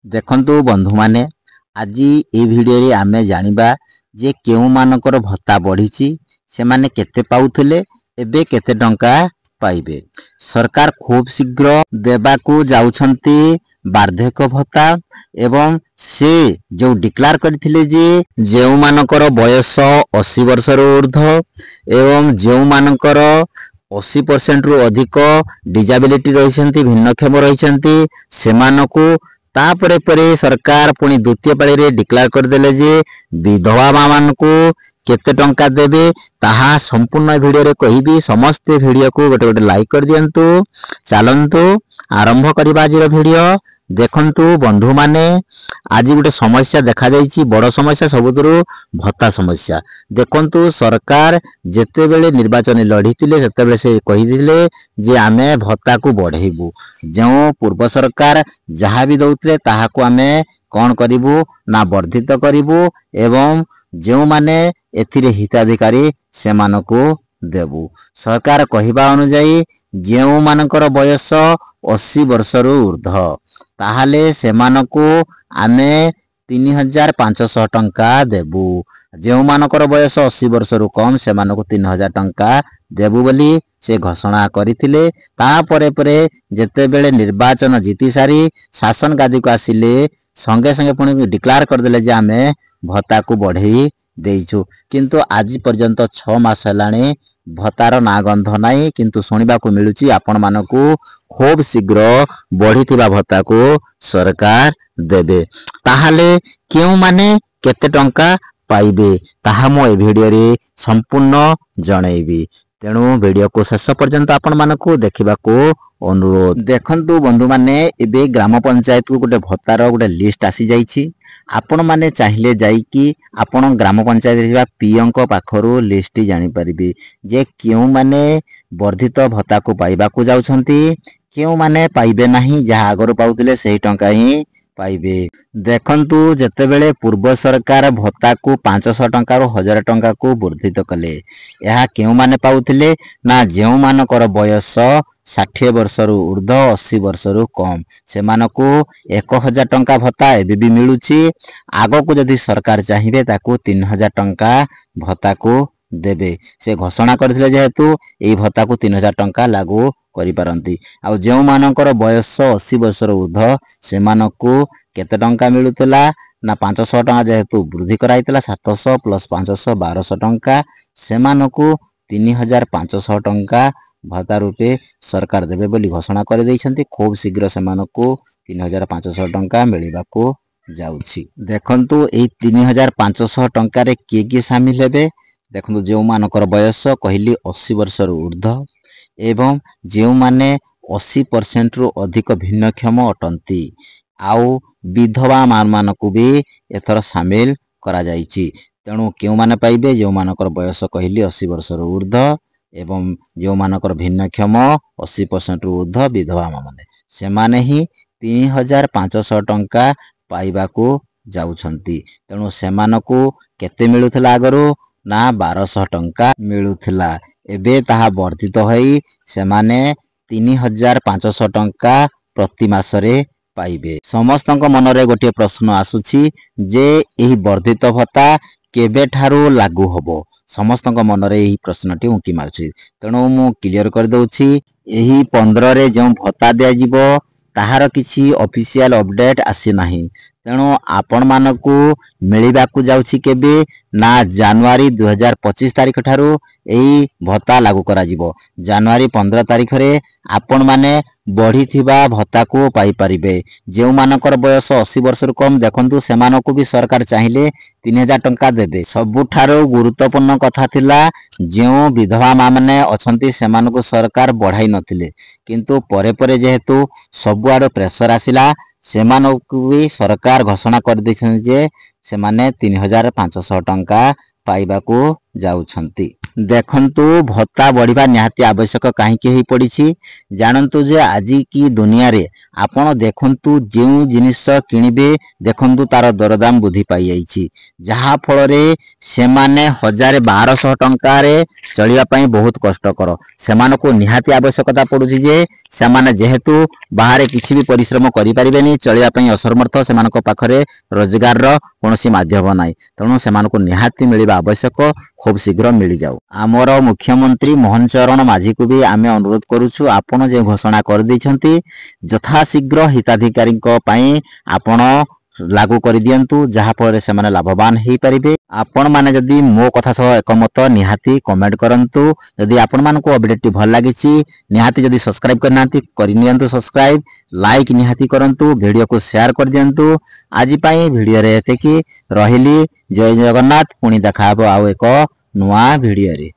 देखंतु बंधु माने आज ये वीडियो रे आमे जानिबा जे केउ मानकर भत्ता बढ़ीची से माने केते पाउथले एबे केते टंका पाइबे। सरकार खूब शीघ्र देबाकू जाउछंती वार्धक्य भत्ता एवं से जो डिक्लेयर करथिले जे जेउ मानकर बयस 80 वर्ष रो ऊर्ध्व एवं जेउ मानकर 80% रु अधिक डिजाबिलिटी रहिसंती भिन्नक्षम रहिसंती सेमानकू तापरे परे सरकार पुणी द्वितीय पाली रे डिक्लेयर करदेले जे विधवा मानकू केते टंका देबे ताहा संपूर्ण वीडियो रे कहिबी। समस्त वीडियो को गोटे गोटे लाइक कर दियंतु। चलंतु आरंभ करिबा आज वीडियो। देखंतु बंधु माने आज गोटे समस्या देखा जाइछि, बड़ समस्या सबुतरु भत्ता समस्या। देखंतु सरकार जेते बेले निर्वाचन लढितिले सेते बेले से कहिदिले जे आमे भत्ता को बढ़ेबू। जो पूर्व सरकार जहाँ भी दउतले ताहा को आमे कोन करिबू ना वर्धित करिबू एवं जो माने एथिरे हिताधिकारी से मानको देबू। सरकार कहिबा अनुसार जेउ मानकर बयस 80 वर्ष रु ऊर्ध्व ताहाले से मानको आमे 3500 टंका देबू। जेउ मानकर बयस 80 वर्ष रु कम से मानको 3000 टंका देबू बोली से घोषणा करिथिले। तापरे परे जेते बेले निर्वाचन जीति सारी शासन गादी को आसिले संगे संगे पुणी डिक्लेयर करदेले जे आमे भत्ता को बढ़ेई देइछु। किंतु आज पर्यंत 6 मास हेलाणी भत्तार ना गंध नाही। किंतु सुनिबा को मिलुची आपण मानकू खूब शीघ्र बढ़ीथिबा भत्ता को सरकार देबे। ताहाले केउ माने केते टंका पाइबे ताहा मो ए वीडियो रे संपूर्ण जणैबी। तेणु वीडियो को शेष पर्यंत आपण मानकू देखिबा को अनुरोध। देखंतु बंधु माने एबे ग्राम पंचायत को गोटे भत्तार गोटे लिस्ट आसी जाइछि। आपण माने चाहिले जाई कि आपण ग्राम पंचायत रे पीओ को पाखरु लिस्ट जानि परिबे जे केउ माने वर्धित भत्ता को पाइबा को जाउछंती, केउ माने पाइबे नाही, जहा आगर पाउतले सही टंका ही पाइबे। देखंतु जेते बेले पूर्व सरकार भत्ता को 500 टंका रो 1000 टंका को वर्धित कले, यहा केउ माने पाउतले ना जेउ मानकर बयस 60 वर्ष रु ऊर्ध्व 80 वर्ष रु कम से मानको 1000 टंका भत्ता एबे भी मिलुची। आगो को जदि सरकार चाहिए ताकू 3000 टंका भत्ता को देबे। से घोषणा करथिले जेहेतु एई भत्ता को 3000 टंका लागू करि पारंती। आ जेउ मानकर बयस 80 वर्ष रु ऊर्ध्व से मानको केते टंका मिलुतला ना 500 टंका जेहेतु वृद्धि कराइतला 700 प्लस 500 1200 टंका से मानको 3500 टंका भत्ता रूपे सरकार देबे बोली घोषणा कर दैछंती। खूब शीघ्र से मानको 3500 टंका मिलिबा को जाउछि। देखंतु एई 3500 टंका रे के शामिल हेबे। देखंतु जेउ मानकर बयस कहली 80 वर्ष रु ऊर्ध्व एवं जेउ माने 80% रु अधिक भिन्नक्षम अटंती आउ विधवा मानकू भी एथर शामिल करा जाइछि। तेणु केउ माने पाइबे जेउ मानकर बयस कहली 80 वर्ष रु ऊर्ध्व एवं जो मानकर भिन्नक्षम 80% रु ऊर्ध्व विधवा माने से माने ही 3500 टंका पाइबा को जाउछंती। तेणु से मानकू केते मिलुथला आगरो ना 1200 टंका मिलुथला, एबे ताहा वर्धित होई से माने 3500 टंका प्रति मासरे पाइबे। समस्तक मनरे गोटे प्रश्न आसुछि जे एही वर्धित भत्ता केबे ठारू लागू होबो। समस्तक मनरे यही प्रश्नटी उंकी मारुछि। तेणु मु क्लियर कर दउछि एही 15 रे जो भत्ता दिया जिवो ताहार किछि ऑफिशियल अपडेट आसी नाही। तेणु आपण मानकू मिलिबा को जाउछि केबे ना जनवरी 2025 तारिख ठारू एही भत्ता लागू करा जिवो। जनवरी 15 तारिख रे आपण माने बढ़ी थिबा भत्ता को पाई परिबे। जेउ मानकर बयस 80 वर्ष रु कम देखंतु से मानकू भी सरकार चाहिले 3000 टंका देबे। सबुठारो गुरुत्वपूर्ण कथा थिला जेउ विधवा माने अछंती से मानकू सरकार बढ़ाई नथिले, किंतु परे परे जेहेतु सबुआरो प्रेशर आसिला से मानकू भी सरकार घोषणा कर दैछन जे से माने 3500 टंका पाइबा को जाउछंती। देखंतु भत्ता बढ़िबा निहाती आवश्यक कहीं पड़ी जानतु जे आज की दुनिया रे आपण देखंतु जो जिनिस किनिबे देखंतु तार दरदाम वृद्धि पाई जाइछि जहा फल रे से माने 1200 टंका रे चलिबा पई बहुत कष्टकर सेमानको निहाती आवश्यकता पड़ुछि जे सेमाने जेहेतु बाहर किछि भी परिश्रम करि परिबेनी चलिबा पई असमर्थ सेमानको पाखरे रोजगार रो कोनोसी माध्यम नाही तणु सेमानको निहाती मिलिबा आवश्यक खूब शीघ्र मिल जाऊ आमर मुख्यमंत्री मोहन चरण माझी को भी आमे अनुरोध करूछु आपण जे घोषणा कर दैछंती यथाशीघ्र हिताधिकारी आपण लागू कर दियंतु जहा फल से माने लाभवान हेई परिबे आपण माने जदी मो कथा सह एकमत निहाती कमेंट करंतु जदी आपण मान को अपडेट भल लागिछि निहाती जदी सब्सक्राइब करनांती करि नियंतु सब्सक्राइब लाइक निहाती करंतु वीडियो को शेयर कर दियंतु आज पई वीडियो रे एते की रहिली जय जगन्नाथ पुनी देखाबो आउ एक नुआ वीडियो रे।